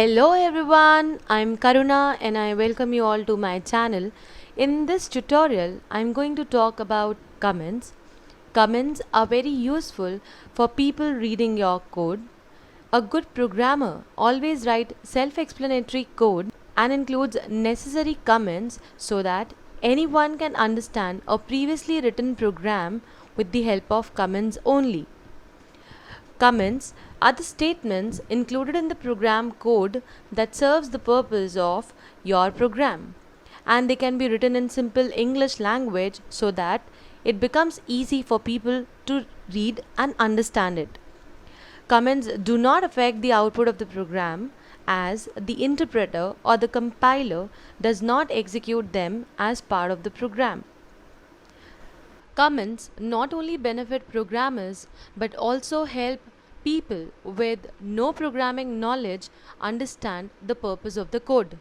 Hello everyone, I'm Karuna and I welcome you all to my channel. In this tutorial, I'm going to talk about comments. Comments are very useful for people reading your code. A good programmer always writes self-explanatory code and includes necessary comments so that anyone can understand a previously written program with the help of comments only. Comments are the statements included in the program code that serves the purpose of your program, and they can be written in simple English language so that it becomes easy for people to read and understand it. Comments do not affect the output of the program as the interpreter or the compiler does not execute them as part of the program. Comments not only benefit programmers but also help people with no programming knowledge understand the purpose of the code.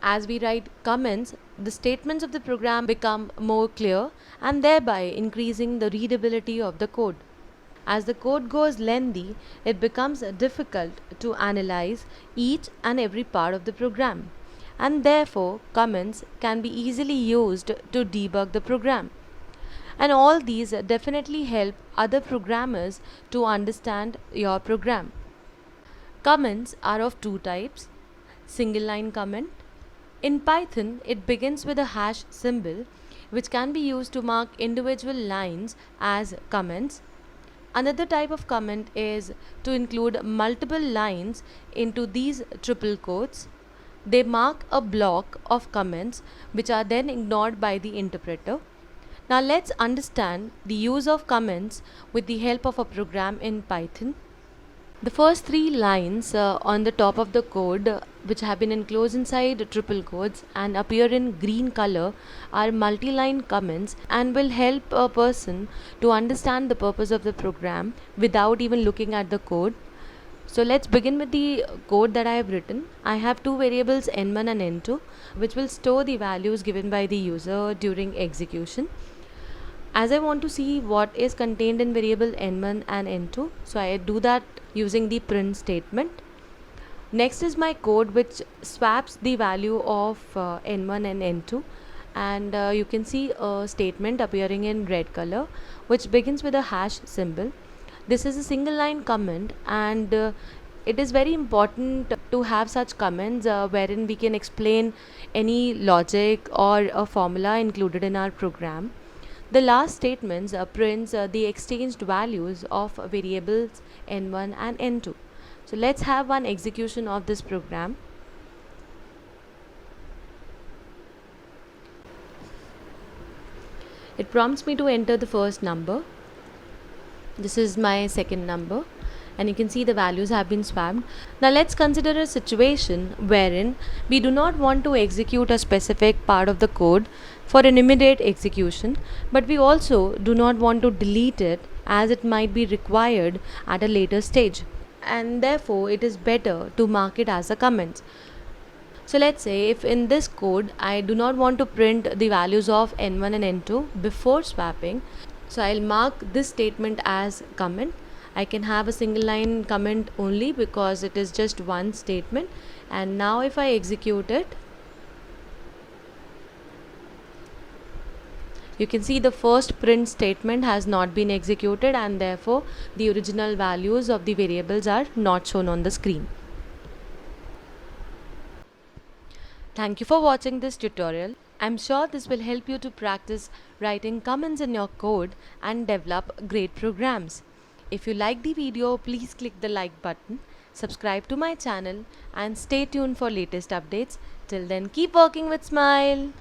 As we write comments, the statements of the program become more clear and thereby increasing the readability of the code. As the code goes lengthy, it becomes difficult to analyze each and every part of the program, and therefore comments can be easily used to debug the program. And all these definitely help other programmers to understand your program. Comments are of two types. Single line comment. In Python, it begins with a hash symbol which can be used to mark individual lines as comments. Another type of comment is to include multiple lines into these triple quotes. They mark a block of comments which are then ignored by the interpreter. Now let's understand the use of comments with the help of a program in Python. The first three lines on the top of the code which have been enclosed inside triple quotes and appear in green color are multi-line comments and will help a person to understand the purpose of the program without even looking at the code. So let's begin with the code that I have written. I have two variables n1 and n2 which will store the values given by the user during execution. As I want to see what is contained in variable n1 and n2, so I do that using the print statement. Next is my code which swaps the value of n1 and n2, and you can see a statement appearing in red color which begins with a hash symbol. This is a single line comment, and it is very important to have such comments wherein we can explain any logic or a formula included in our program. The last statements prints the exchanged values of variables n1 and n2. So let's have one execution of this program. It prompts me to enter the first number. This is my second number, and you can see the values have been swapped. Now let's consider a situation wherein we do not want to execute a specific part of the code for an immediate execution, but we also do not want to delete it as it might be required at a later stage, and therefore it is better to mark it as a comment. So let's say if in this code I do not want to print the values of n1 and n2 before swapping, so I'll mark this statement as comment. I can have a single line comment only because it is just one statement, and now if I execute it, you can see the first print statement has not been executed, and therefore the original values of the variables are not shown on the screen. Thank you for watching this tutorial. I'm sure this will help you to practice writing comments in your code and develop great programs. If you like the video, please click the like button, subscribe to my channel, and stay tuned for latest updates. Till then, keep working with smile.